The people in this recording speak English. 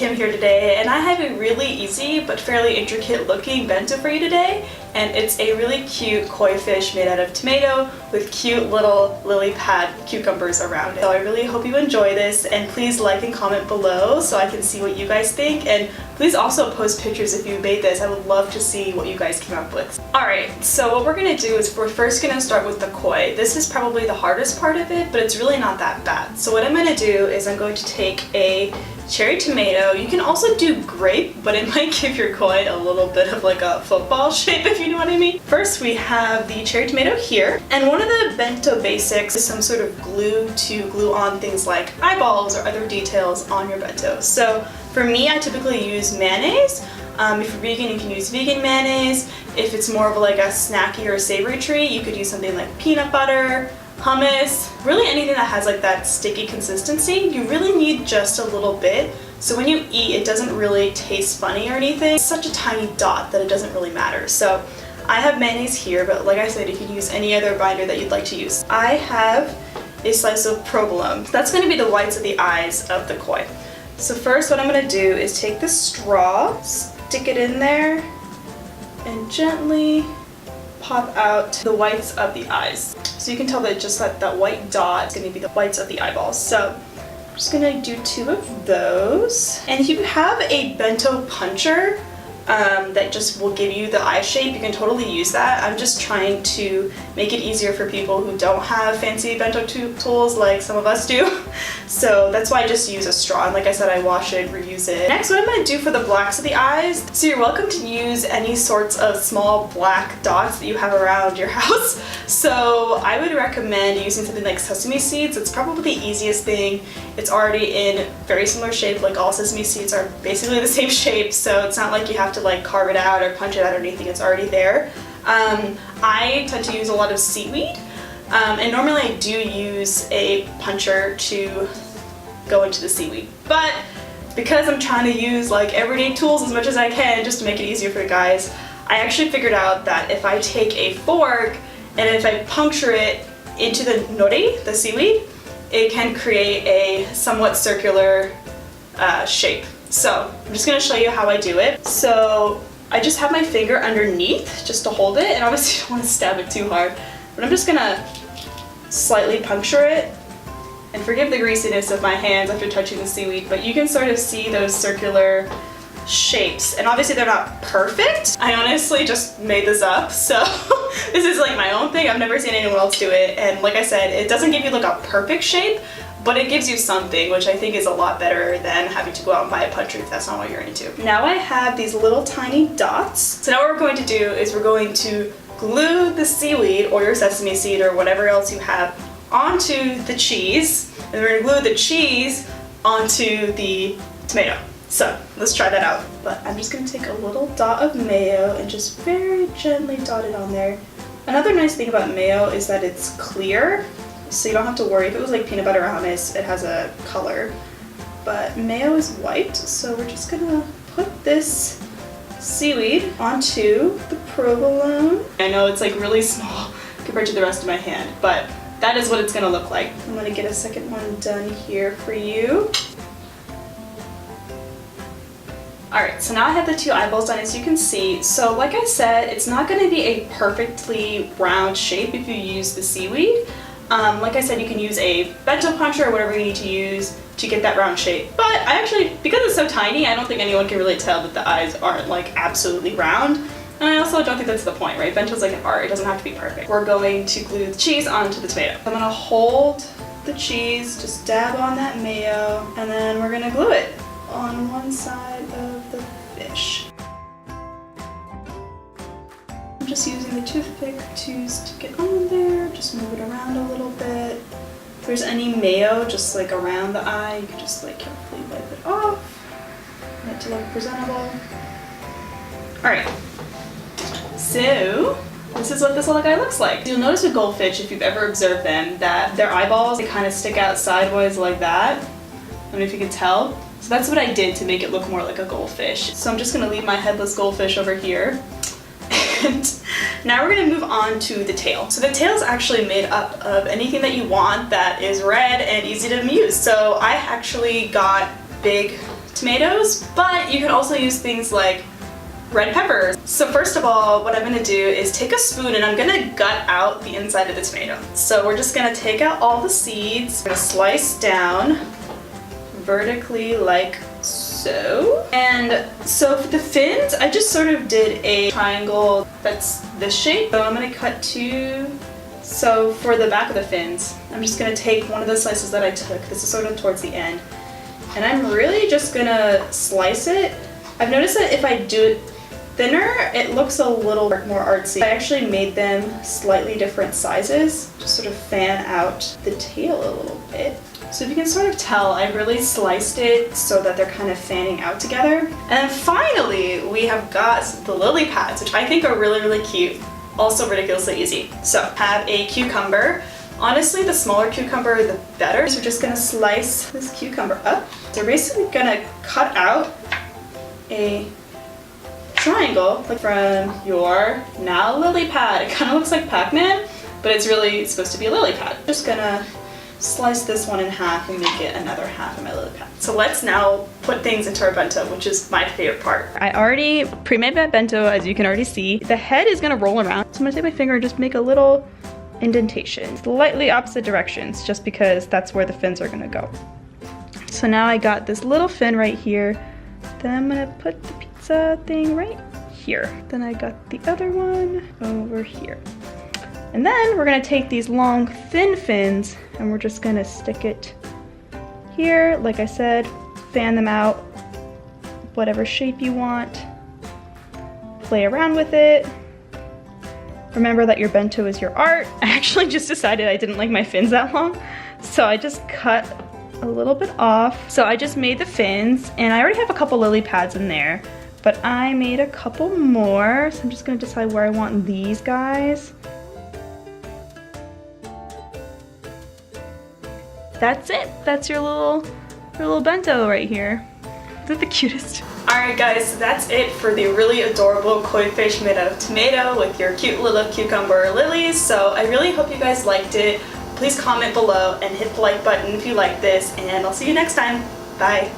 Kim here today, and I have a really easy but fairly intricate looking bento for you today, and it's a really cute koi fish made out of tomato with cute little lily pad cucumbers around it. So I really hope you enjoy this, and please like and comment below so I can see what you guys think, and please also post pictures if you made this. I would love to see what you guys came up with. Alright, so what we're going to do is we're first going to start with the koi. This is probably the hardest part of it, but it's really not that bad. So what I'm going to do is I'm going to take a cherry tomato. You can also do grape, but it might give your koi a little bit of like a football shape, if you know what I mean. First we have the cherry tomato here, and one of the bento basics is some sort of glue to glue on things like eyeballs or other details on your bento. So for me, I typically use mayonnaise. If you're vegan, you can use vegan mayonnaise. If it's more of like a snacky or savory treat, you could use something like peanut butter, hummus, really anything that has like that sticky consistency. You really need just a little bit, so when you eat it doesn't really taste funny or anything. It's such a tiny dot that it doesn't really matter. So I have mayonnaise here, but like I said, you can use any other binder that you'd like to use. I have a slice of provolone. That's going to be the whites of the eyes of the koi. So first what I'm going to do is take the straw, stick it in there, and gently pop out the whites of the eyes. So you can tell that just that white dot is going to be the whites of the eyeballs. So I'm just going to do 2 of those. And if you have a bento puncher that just will give you the eye shape, you can totally use that. I'm just trying to make it easier for people who don't have fancy bento tools like some of us do. So that's why I just use a straw, and like I said, I wash it, reuse it. Next, what I'm going to do for the blacks of the eyes, so you're welcome to use any sorts of small black dots that you have around your house. So I would recommend using something like sesame seeds. It's probably the easiest thing. It's already in very similar shape, like all sesame seeds are basically the same shape, so it's not like you have to like carve it out or punch it out or anything. It's already there. I tend to use a lot of seaweed, and normally I do use a puncher to go into the seaweed, but because I'm trying to use like everyday tools as much as I can just to make it easier for you guys, I actually figured out that if I take a fork and if I puncture it into the nori, the seaweed, it can create a somewhat circular shape. So I'm just going to show you how I do it. So I just have my finger underneath just to hold it, and obviously you don't want to stab it too hard, but I'm just going to slightly puncture it. And forgive the greasiness of my hands after touching the seaweed, but you can sort of see those circular shapes. And obviously they're not perfect. I honestly just made this up, so this is like my own thing. I've never seen anyone else do it. And like I said, it doesn't give you like a perfect shape, but it gives you something, which I think is a lot better than having to go out and buy a puncher if that's not what you're into. Now I have these little tiny dots. So now what we're going to do is we're going to glue the seaweed or your sesame seed or whatever else you have onto the cheese, and we're going to glue the cheese onto the tomato. So let's try that out. But I'm just going to take a little dot of mayo and just very gently dot it on there. Another nice thing about mayo is that it's clear, so you don't have to worry. If it was like peanut butter or hummus, it has a color, but mayo is white. So we're just going to put this seaweed onto the provolone. I know it's like really small compared to the rest of my hand, but that is what it's going to look like. I'm going to get a second one done here for you. Alright, so now I have the 2 eyeballs done, as you can see. So like I said, it's not going to be a perfectly round shape if you use the seaweed. Like I said, you can use a bento puncher or whatever you need to use to get that round shape. But I actually, because it's so tiny, I don't think anyone can really tell that the eyes aren't like absolutely round. And I also don't think that's the point, right? Bento's like an art, it doesn't have to be perfect. We're going to glue the cheese onto the tomato. I'm gonna hold the cheese, just dab on that mayo, and then we're gonna glue it on one side of the fish. I'm just using the toothpick to stick it on there, just move it around a little bit. If there's any mayo just like around the eye, you can just like carefully wipe it off. Get it to look presentable. Alright. So, this is what this little guy looks like. You'll notice with goldfish, if you've ever observed them, that their eyeballs, they kind of stick out sideways like that. I don't know if you can tell. So that's what I did to make it look more like a goldfish. So I'm just going to leave my headless goldfish over here. And now we're going to move on to the tail. So the tail is actually made up of anything that you want that is red and easy to use. So I actually got big tomatoes, but you can also use things like red peppers. So first of all, what I'm gonna do is take a spoon and I'm gonna gut out the inside of the tomato. So we're just gonna take out all the seeds, we're gonna slice down vertically like so. And so for the fins, I just sort of did a triangle that's this shape. So I'm gonna cut two. So for the back of the fins, I'm just gonna take one of the slices that I took. This is sort of towards the end. And I'm really just gonna slice it. I've noticed that if I do it thinner, it looks a little more artsy. I actually made them slightly different sizes, just sort of fan out the tail a little bit. So if you can sort of tell, I really sliced it so that they're kind of fanning out together. And then finally, we have got the lily pads, which I think are really, really cute. Also ridiculously easy. So have a cucumber. Honestly, the smaller cucumber, the better. So we're just gonna slice this cucumber up. So we're basically gonna cut out a triangle from your now lily pad. It kind of looks like Pac-Man, but it's really supposed to be a lily pad. Just gonna slice this one in half and make it another half of my lily pad. So let's now put things into our bento, which is my favorite part. I already pre-made my bento, as you can already see. The head is gonna roll around. So I'm gonna take my finger and just make a little indentation, slightly opposite directions, just because that's where the fins are gonna go. So now I got this little fin right here. Then I'm gonna put the pizza thing right here. Then I got the other one over here. And then we're gonna take these long, thin fins and we're just gonna stick it here. Like I said, fan them out, whatever shape you want. Play around with it. Remember that your bento is your art. I actually just decided I didn't like my fins that long, so I just cut a little bit off. So I just made the fins, and I already have a couple lily pads in there, but I made a couple more, so I'm just gonna decide where I want these guys. That's it. That's your little bento right here. Is that the cutest? Alright guys, so that's it for the really adorable koi fish made out of tomato with your cute little cucumber lilies. So I really hope you guys liked it. Please comment below and hit the like button if you like this, and I'll see you next time. Bye!